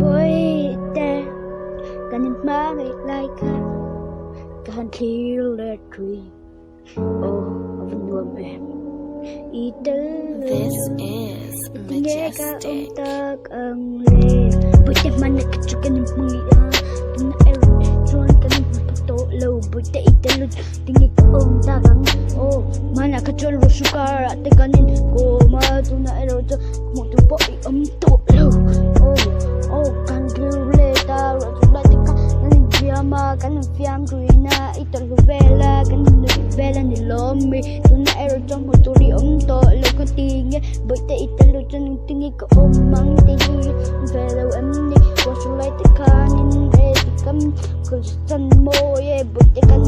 bôi te cả nên má ngày lại cả can kill the tree. Oh, of nuông em. This is majestic. Bụi tay mana kecukan yang pengia, tuna erot cuan kami berfoto low. Bụi tay itu tinggi ke tagang. Oh, mana kecuali suka tekanin koma tuna erot mutu boi to low. Oh, kan kileta sudah teka kan fiama kan fiam kuina itu vela kan vela ni lomi tuna erot mutu ri to low kan tinggi. Bụi tay itu tinggi ke mang tinggi vela em ni wasu lai tekanin tikam kusan moye bụi tay kan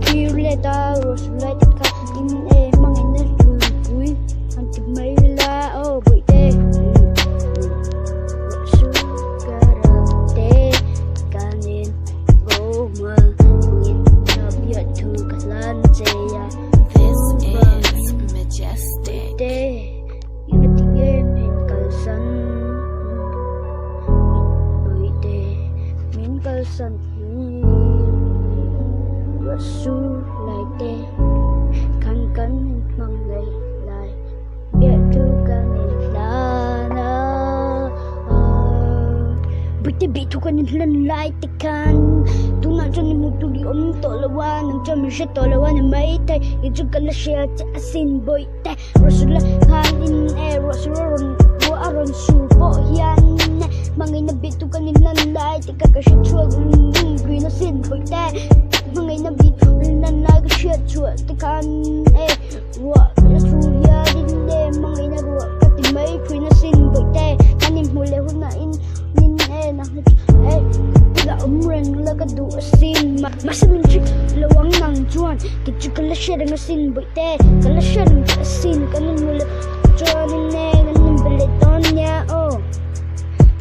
kileta wasu lai tekanin Hmangaihna Ruahpui anti mai la bụi tay wasu karate kanin goma ngin nabiat tu kalan saya. This is majestic. Ingat tinggi main kalsan bụi tay main kalsan wasu lai tay kan mang lai lai biar tu kanin lana bụi tay bị tu kanin lan lai tekan tu nak jadi mutu di to lawan ang jam siya to lawan mai tay itu kan siya asin bụi tay rasul kanin rasul aron supo yan Hmangaihna bitu kanin lan lai tika ka siya chua green asin bụi tay Hmangaihna bitu lan lai ka siya chua tekan wa rasul ya din Hmangaihna ruah kati mai green asin bụi tay kanin mule huna in nin na tiga umren la ka du asin masamin chik lawang nang juan kichu kala siya ng asin bụi tay kala siya ng asin kanin mule chuan kanin beleton niya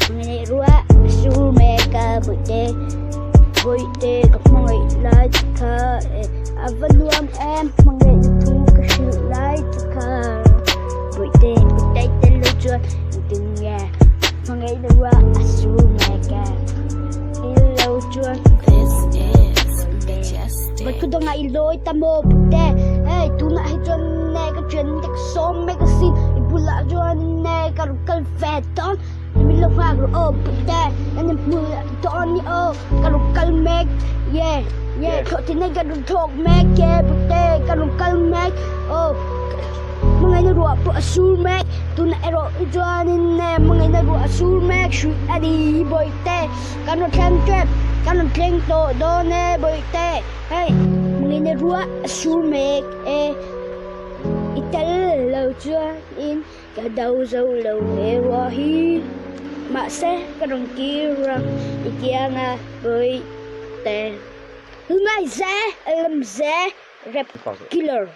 Hmangaihna Ruahpui meka bụi tay ka Hmangaihna ka avaluam em Hmangaihna tu ka siya lai ka bụi tay talo chuan tung ya Hmangaihna Ruahpui meka ilaw chuan. This is majestic. Ba't ko daw nga iloy tamo bute tu na hi chuan ka chuan tek som magazine ibula chuan karukal feton Milo fagro bute nanin mula doon ni karukal meg Koti na ganun tok meg bute karukal meg Hmangaihna Ruahpui asul meg tu na ero chuanin Hmangaihna Ruahpui meg sweet adi bụi tay kano tlem trep kano tleng to do bụi tay Hmangaihna Ruahpui meg ital lâu chuan in cả đầu dâu lâu wa hi mà sẽ cả đồng kia rằng kia nga bụi tay Lil May J rap killer.